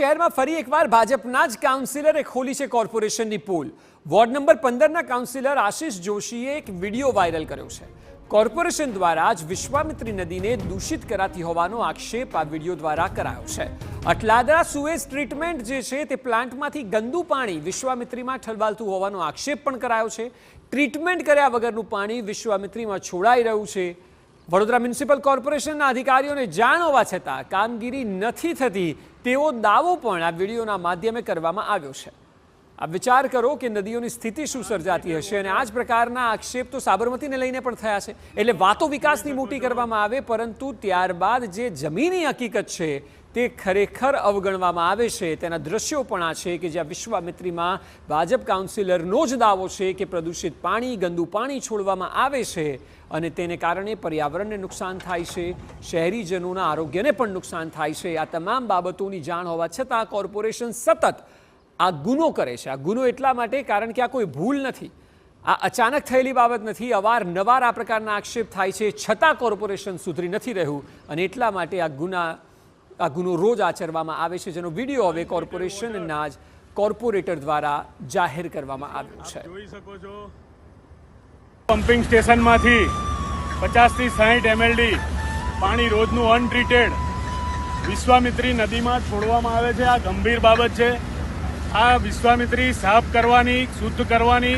શહેરમાં ફરી એકવાર ભાજપના જ કાઉન્સિલરે ખોલી છે કોર્પોરેશનની પોલ। વોર્ડ નંબર 15ના કાઉન્સિલર આશિષ જોશીએ એક વિડીયો વાયરલ કર્યો છે। કોર્પોરેશન દ્વારા જ વિશ્વામિત્રી નદીને દૂષિત કરાતી હોવાનો આક્ષેપ આ વિડીયો દ્વારા કરાયો છે। અટલાદરા સુએજ ટ્રીટમેન્ટ જે છે તે પ્લાન્ટમાંથી ગંદુ પાણી વિશ્વામિત્રીમાં ઠલવાતું હોવાનો આક્ષેપ પણ કરાયો છે। ટ્રીટમેન્ટ કર્યા વગરનું પાણી વિશ્વામિત્રીમાં છોડાઈ રહ્યું છે। વડોદરા મ્યુનિસિપલ કોર્પોરેશનના અધિકારીઓને જાણ હોવા છતાં કામગીરી નથી થતી તેવો દાવો પણ આ વિડીયોના માધ્યમે કરવામાં આવ્યો છે। આ વિચાર કરો કે નદીઓની સ્થિતિ શું સર્જાતી હશે અને આ જ પ્રકારના આક્ષેપ તો સાબરમતીને લઈને પણ થયા છે। એટલે વાતો વિકાસની મોટી કરવામાં આવે પરંતુ ત્યારબાદ જે જમીની હકીકત છે તે ખરેખર અવગણવામાં આવે છે। તેના દ્રશ્યો પણ આ છે કે જ્યાં વિશ્વામિત્રીમાં ભાજપ કાઉન્સિલરનો જ દાવો છે કે પ્રદૂષિત પાણી ગંદુ પાણી છોડવામાં આવે છે અને તેને કારણે પર્યાવરણને નુકસાન થાય છે, શહેરીજનોના આરોગ્યને પણ નુકસાન થાય છે। આ તમામ બાબતોની જાણ હોવા છતાં કોર્પોરેશન સતત આ ગુનો કરે છે। આ ગુનો એટલા માટે કારણ કે આ કોઈ ભૂલ નથી, આ અચાનક થયેલી બાબત નથી, અવારનવાર આ પ્રકારના આક્ષેપ થાય છે છતાં કોર્પોરેશન સુધરી નથી રહ્યું અને એટલા માટે આ ગુનો રોજ આચરવામાં આવે છે, જેનો વિડીયો હવે કોર્પોરેશનના જ કોર્પોરેટર દ્વારા જાહેર કરવામાં આવ્યો છે। જોઈ શકો છો પમ્પિંગ સ્ટેશનમાંથી 50 થી 60 mld પાણી રોજનું અનટ્રીટેડ વિશ્વામિત્રી નદીમાં છોડવામાં આવે છે। આ ગંભીર બાબત છે। આ વિશ્વામિત્રી સાફ કરવાની, શુદ્ધ કરવાની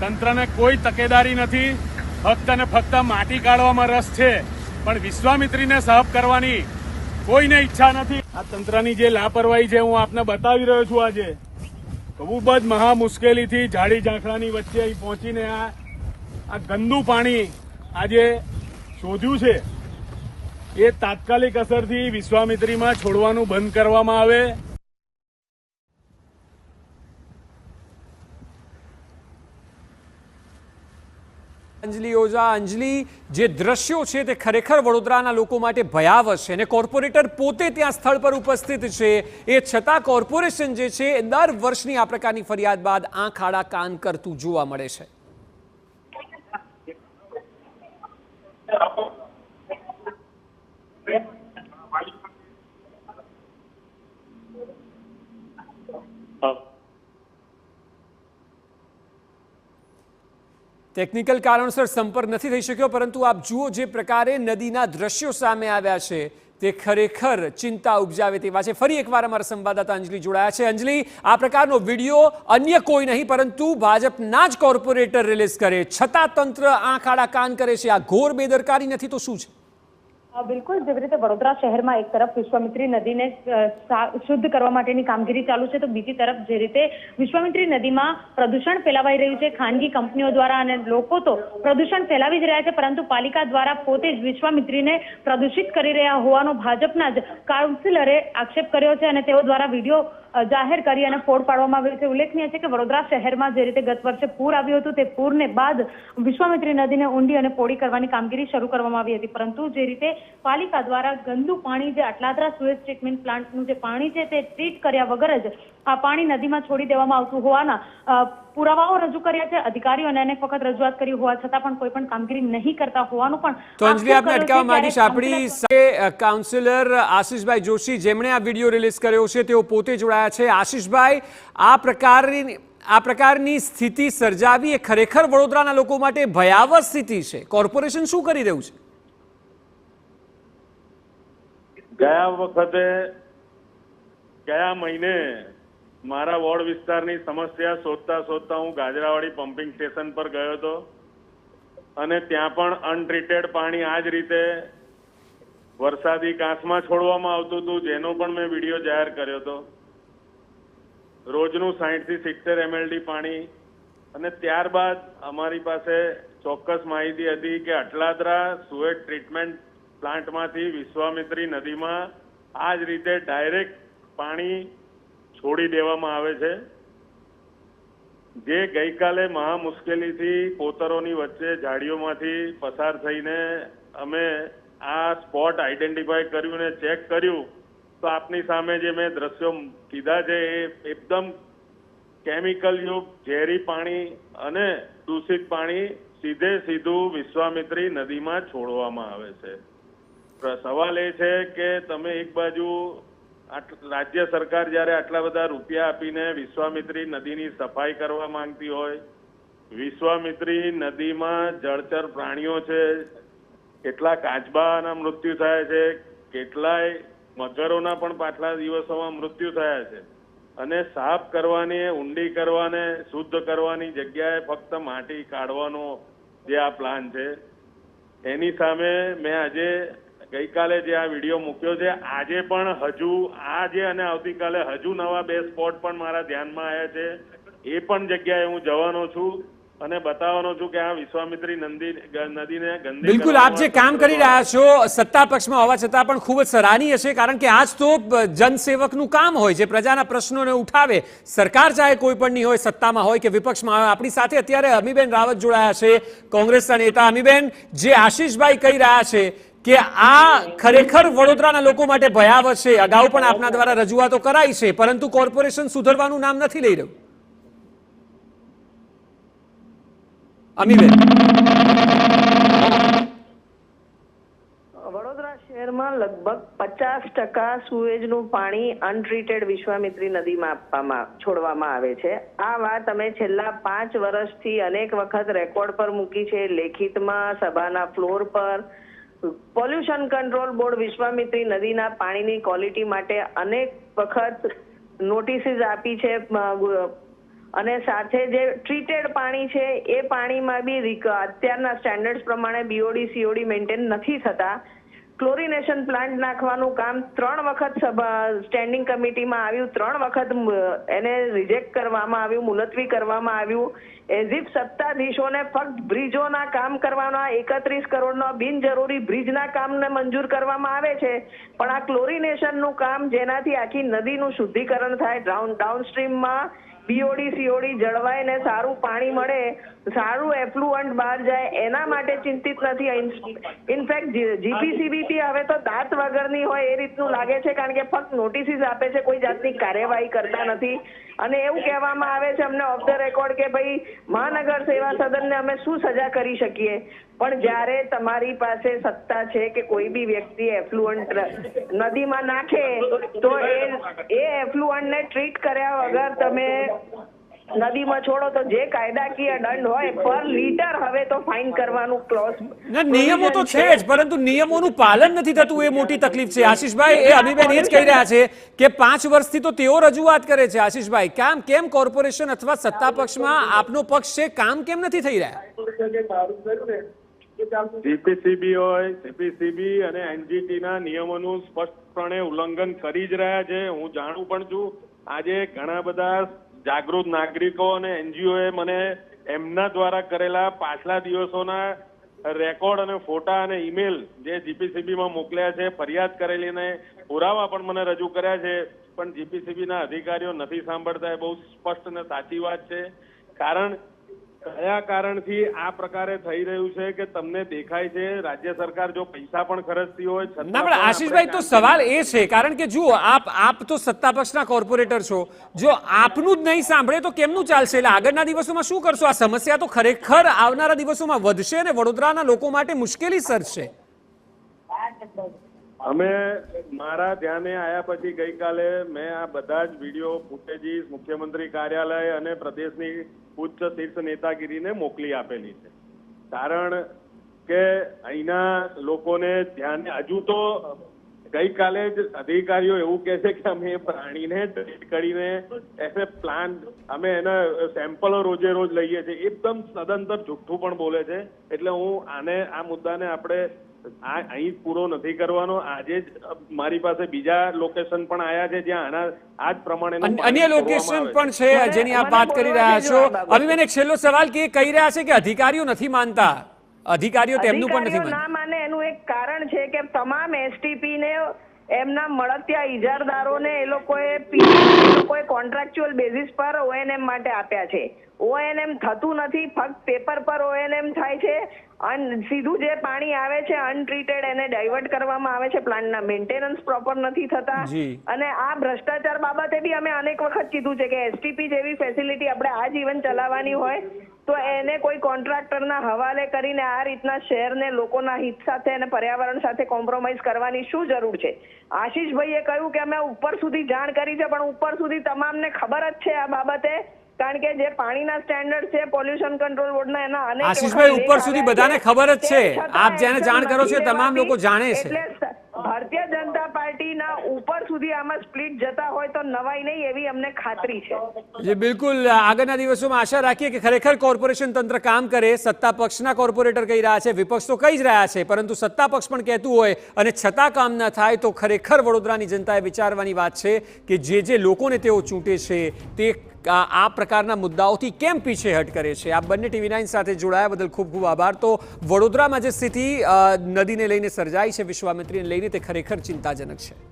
તંત્રને કોઈ તકેદારી નથી, ફક્ત ને ફક્ત માટી કાઢવામાં રસ છે, પણ વિશ્વામિત્રીને સાફ કરવાની કોઈને ઈચ્છા નથી। આ તંત્રની જે લાપરવાહી છે હું આપને બતાવી રહ્યો છું। આજે ખૂબ જ મહા મુશ્કેલીથી ઝાડી ઝાંખરાની વચ્ચે અહીં પહોંચીને આ ગંદુ પાણી આજે શોધ્યું છે એ તાત્કાલિક અસરથી વિશ્વામિત્રીમાં છોડવાનું બંધ કરવામાં આવે। અંજલિ ઓઝા, અંજલિ, જે દ્રશ્યો છે તે ખરેખર વડોદરાના લોકો માટે ભયાવહ છે અને કોર્પોરેટર પોતે ત્યાં સ્થળ પર ઉપસ્થિત છે, એ છતાં કોર્પોરેશન જે છે દર વર્ષની આ પ્રકારની ફરિયાદ બાદ આંખ આડા કાન કરતું જોવા મળે છે। ટેકનિકલ કારણોસર સંપર્ક નથી થઈ શક્યો, પરંતુ આપ જુઓ જે પ્રકારે નદીના દ્રશ્યો સામે આવ્યા છે તે ખરેખર ચિંતા ઉપજાવે તેવા છે। ફરી એકવાર અમારા સંવાદદાતા અંજલિ જોડાયા છે। અંજલિ, આ પ્રકારનો વિડીયો અન્ય કોઈ નહીં પરંતુ ભાજપના જ કોર્પોરેટર રિલીઝ કરે છતાં તંત્ર આંખ આડા કાન કરે છે। આ ઘોર બેદરકારી નથી તો શું છે? બિલકુલ, જેવી રીતે વડોદરા શહેરમાં એક તરફ વિશ્વામિત્રી નદીને શુદ્ધ કરવા માટેની કામગીરી ચાલુ છે તો બીજી તરફ જે રીતે વિશ્વામિત્રી નદીમાં પ્રદૂષણ ફેલાવાઈ રહ્યું છે ખાનગી કંપનીઓ દ્વારા અને લોકો તો પ્રદૂષણ ફેલાવી જ રહ્યા છે, પરંતુ પાલિકા દ્વારા પોતે જ વિશ્વામિત્રીને પ્રદૂષિત કરી રહ્યા હોવાનો ભાજપના જ કાઉન્સિલરે આક્ષેપ કર્યો છે અને તેઓ દ્વારા વિડીયો જાહેર કરી અને ફોડ પાડવામાં આવ્યો છે। ઉલ્લેખનીય છે કે વડોદરા શહેરમાં જે રીતે ગત વર્ષે પૂર આવ્યું હતું તે પૂરને બાદ વિશ્વામિત્રી નદીને ઊંડી અને પોળી કરવાની કામગીરી શરૂ કરવામાં આવી હતી, પરંતુ જે રીતે પાલિકા દ્વારા ગંદુ પાણી જે અટલાદરા સુએજ ટ્રીટમેન્ટ પ્લાન્ટનું જે પાણી છે તે ટ્રીટ કર્યા વગર જ આ પાણી નદીમાં છોડી દેવામાં આવતું હોવાના પુરાવાઓ રજૂ કર્યા છે। અધિકારીઓને અનેક વખત રજૂઆત કરી હોવા છતાં પણ કોઈ પણ કામગીરી નહીં કરતા હોવાનું પણ તો અંજલિ આપને અટકાવવા માંગીશ। આપણી સાથે કાઉન્સિલર આશિષભાઈ જોશી જેમણે આ વિડીયો રિલીઝ કર્યો છે તેઓ પોતે જોડાયા છે। આશિષભાઈ, આ પ્રકારની સ્થિતિ સર્જાવી એ ખરેખર વડોદરાના લોકો માટે ભયાવહ સ્થિતિ છે। કોર્પોરેશન શું કરી રહ્યું છે? ગયા મહિને મારા વોર્ડ વિસ્તારની સમસ્યા શોધતા હું ગાજરાવાડી પમ્પિંગ સ્ટેશન પર ગયો હતો અને ત્યાં પણ અનટ્રીટેડ પાણી આ જ રીતે વરસાદી કાંસમાં છોડવામાં આવતું હતું, જેનો પણ મેં વિડીયો જાહેર કર્યો હતો। રોજનું 60 થી 70 mld પાણી અને ત્યારબાદ અમારી પાસે ચોક્કસ માહિતી હતી કે અટલાદરા સુએજ ટ્રીટમેન્ટ પ્લાન્ટમાંથી વિશ્વામિત્રી નદીમાં આ જ રીતે ડાયરેક્ટ પાણી છોડી દેવામાં આવે છે, જે ગઈકાલે મહા મુશ્કેલીથી કોતરોની વચ્ચે ઝાડીઓમાંથી પસાર થઈને અમે આ સ્પોટ આઈડેન્ટિફાઈ કર્યું અને ચેક કર્યું તો આપની સામે જે મેં દ્રશ્યો કીધા છે એ એકદમ કેમિકલ યુક્ત ઝેરી પાણી અને દૂષિત પાણી સીધું વિશ્વામિત્રી નદીમાં છોડવામાં આવે છે। સવાલ એ છે કે તમે એક બાજુ રાજ્ય સરકાર જ્યારે આટલા બધા રૂપિયા આપીને વિશ્વામિત્રી નદીની સફાઈ કરવા માંગતી હોય, વિશ્વામિત્રી નદીમાં જળચર પ્રાણીઓ છે, કેટલા કાચબાના મૃત્યુ થયા છે, કેટલાય મગરોના પણ પાછલા દિવસોમાં મૃત્યુ થયા છે, અને સાફ કરવાની, ઊંડી કરવાને, શુદ્ધ કરવાની જગ્યાએ ફક્ત માટી કાઢવાનો જે આ પ્લાન છે, એની સામે મેં આજે ગઈકાલે જે આ વિડીયો મૂક્યો છે, આજે પણ હજુ આજે અને આવતીકાલે હજુ નવા 2 સ્પોટ પણ મારા ધ્યાનમાં આવ્યા છે. એ પણ જગ્યાએ હું જવાનો છું અને બતાવવાનો છું કે આ વિશ્વામિત્રી નદીને ગંદી. બિલકુલ, આપ જે કામ કરી રહ્યા છો સત્તા પક્ષમાં હોવા છતાં પણ ખૂબ જ સરાહનીય છે, કારણ કે આ જ તો જનસેવકનું કામ હોય છે, પ્રજાના પ્રશ્નોને ઉઠાવે. સરકાર ચાહે કોઈ પણની હોય, સત્તામાં હોય કે વિપક્ષમાં હોય. આપણી સાથે અત્યારે અમીબેન રાવત જોડાયા છે, કોંગ્રેસના નેતા. અમીબેન, જે આશીષભાઈ કહી રહ્યા છે કે આ ખરેખર વડોદરાના લોકો માટે ભયાવહ છે, અગાઉ પણ આપના દ્વારા રજૂઆતો કરાઈ છે, પરંતુ કોર્પોરેશન સુધરવાનું નામ નથી લઈ રહ્યું. અમીબેન, વડોદરા શહેરમાં લગભગ 50% સુએજનું પાણી અનટ્રીટેડ વિશ્વામિત્રી નદીમાં છોડવામાં આવે છે. આ વાત અમે છેલ્લા 5 વર્ષથી અનેક વખત રેકોર્ડ પર મૂકી છે, લેખિતમાં, સભાના ફ્લોર પર. પોલ્યુશન કંટ્રોલ બોર્ડ વિશ્વામિત્રી નદીના પાણીની ક્વોલિટી માટે અનેક વખત નોટિસીસ આપી છે, અને સાથે જે ટ્રીટેડ પાણી છે એ પાણીમાં બી અત્યારના સ્ટેન્ડર્ડ્સ પ્રમાણે BOD COD મેન્ટેન નથી થતા. ક્લોરિનેશન પ્લાન્ટ નાખવાનું કામ 3 વખત સ્ટેન્ડિંગ કમિટીમાં આવ્યું, 3 વખત એને રિજેક્ટ કરવામાં આવ્યું, મુલતવી કરવામાં આવ્યું. એઝ ઇફ સત્તાધીશોને ફક્ત બ્રિજોના કામ કરવાના 31 કરોડનો બિનજરૂરી બ્રિજના કામને મંજૂર કરવામાં આવે છે, પણ આ ક્લોરિનેશનનું કામ જેનાથી આખી નદીનું શુદ્ધિકરણ થાય, ડાઉનસ્ટ્રીમમાં BOD COD જળવાય ને સારું પાણી મળે, સારું એફ્લુઅન્ટ બહાર જાય, એના માટે ચિંતિત નથી. ઇનફેક્ટ GPCB હવે તો દાંત વગરની હોય એ રીતનું લાગે છે, કારણ કે ફક્ત નોટિસીસ આપે છે, કોઈ જાતની કાર્યવાહી કરતા નથી. અને એવું કહેવામાં આવે છે અમને ઓફ ધ રેકોર્ડ કે ભાઈ મહાનગર સેવા સદનને અમે શું સજા કરી શકીએ. પણ જ્યારે તમારી પાસે સત્તા છે કે કોઈ બી વ્યક્તિ એફ્લુઅન્ટ નદીમાં નાખે તો એ એફ્લુઅન્ટને ટ્રીટ કર્યા વગર તમે નદીમાં છોડો તો જે કાયદાકીય દંડ હોય પર લીટર હવે તો ફાઇન કરવાનું ક્લોઝ. નિયમો તો છે જ, પરંતુ નિયમોનું પાલન નથી થતું, એ મોટી તકલીફ છે. આશીષભાઈ, એ અમીબેન એ જ કહી રહ્યા છે કે 5 વર્ષથી તો તેઓ રજૂઆત કરે છે. આશીષભાઈ, કેમ કોર્પોરેશન અથવા સત્તા પક્ષમાં આપનો પક્ષ છે, કામ કેમ નથી થઈ રહ્યા? GPCB હોય, CPCB અને NGT ના નિયમોનું સ્પષ્ટપણે ઉલ્લંઘન કરી જ રહ્યા છે. હું જાણું પણ છું. આજે ઘણા બધા જાગૃત નાગરિકો અને NGO એ મને એમના દ્વારા કરેલા પાછલા દિવસોના રેકોર્ડ અને ફોટા અને ઈમેલ જે GPCB માં મોકલ્યા છે, ફરિયાદ કરેલી ને પુરાવા પણ મને રજૂ કર્યા છે, પણ GPCB ના અધિકારીઓ નથી સાંભળતા. એ બહુ સ્પષ્ટ અને સાચી વાત છે. કયા કારણથી આ પ્રકારે થઈ રહ્યું છે કે તમને દેખાય છે રાજ્ય સરકાર જો પૈસા પણ ખર્ચતી હોય છતાં. ના, પણ આશીષભાઈ, તો સવાલ એ છે, કારણ કે જુઓ, આપ તો સત્તા પક્ષના કોર્પોરેટર છો, જો આપનું જ નહીં સાંભળે તો કેમનું ચાલશે? એટલે આગળના દિવસોમાં શું કરશો? આ સમસ્યા તો ખરેખર આવનારા દિવસોમાં વધશે અને વડોદરાના લોકો માટે મુશ્કેલી સર્જશે. અમે મારા ધ્યાને આવ્યા પછી ગઈકાલે મેં આ બધા જ વિડીયો ફૂટેજીસ મુખ્યમંત્રી કાર્યાલય અને પ્રદેશની ઉચ્ચ શીર્ષ નેતાગીરીને મોકલી આપેલી છે. કારણ કે અહીંના લોકોને ધ્યાન હજુ તો ગઈકાલે જ અધિકારીઓ એવું કહે છે કે અમે પ્રાણીને ટ્રીટ કરીને એસે પ્લાન અમે એના સેમ્પલો રોજે રોજ લઈએ છીએ. એકદમ સદંતર જુઠ્ઠું પણ બોલે છે. એટલે હું આ મુદ્દાને આપણે અહીં પૂરો નથી કરવાનો. આજે જ મારી પાસે બીજા લોકેશન પણ આયા છે જ્યાં આ જ પ્રમાણે અન્ય લોકેશન પણ છે જેની આપ વાત કરી રહ્યા છો. અમીબેન, એક છેલ્લો સવાલ કે કહી રહ્યા છે કે અધિકારીઓ નથી માનતા, અધિકારીઓ તેમનું પણ નથી ના માને એનું એક કારણ છે કે તમામ STP ને એમના મળતિયા ઇજારદારોને એ લોકોએ કોન્ટ્રાક્ચ્યુઅલ બેઝિસ પર ONM માટે આપ્યા છે. ONM થતું નથી, ફક્ત પેપર પર ONM થાય છે. સીધું જે પાણી આવે છે અનટ્રીટેડ એને ડાયવર્ટ કરવામાં આવે છે, પ્લાન્ટના મેન્ટેનન્સ પ્રોપર નથી થતા. જી. અને આ ભ્રષ્ટાચાર બાબતે બી અમે અનેક વખત કીધું છે કે એસટીપી જેવી ફેસિલિટી આપણે આ જીવન ચલાવવાની હોય તો એને કોઈ કોન્ટ્રાક્ટરના હવાલે કરીને આ રીતના શહેરને લોકોના હિત સાથે અને પર્યાવરણ સાથે કોમ્પ્રોમાઇઝ કરવાની શું જરૂર છે? આશીષભાઈએ કહ્યું કે અમે ઉપર સુધી જાણ કરી છે, પણ ઉપર સુધી તમામને ખબર જ છે આ બાબતે, કારણ કે જે પાણીના સ્ટેન્ડર્ડ છે પોલ્યુશન કંટ્રોલ બોર્ડના એના અનેક આશીષભાઈ, વખત ઉપર લેખ સુધી આવ્યા બધાને છે. ખબર જ છે. તેમ છતાં આપ જેને જાણ કરો છો એક્શન તમામ નથી લોકો જાણે છે. એટલે ભારતીય જનતા પાર્ટીના ઉપર સુધી આમાં સ્પ્લિટ જતા હોય તો નવાઈ નહીં એવી અમને ખાતરી છે. જી બિલકુલ. આગળના દિવસોમાં આશા રાખીએ કે ખરેખર કોર્પોરેશન તંત્ર કામ કરે. સત્તા પક્ષના કોર્પોરેટર કહી રહ્યા છે, વિપક્ષ તો કહી જ રહ્યા છે, પરંતુ સત્તા પક્ષ પણ કહેતું હોય અને છતાં કામ ન થાય તો ખરેખર વડોદરાની જનતાએ વિચારવાની વાત છે કે જે લોકોને તેઓ ચૂંટે છે તે આ પ્રકારના મુદ્દાઓથી કેમ પીછેહટ કરે છે. આ બંને TV9 સાથે જોડાયા બદલ ખૂબ ખૂબ આભાર. તો વડોદરામાં જે સ્થિતિ નદીને લઈને સર્જાઈ છે, વિશ્વામિત્રીને લઈને, તે ખરેખર ચિંતાજનક છે.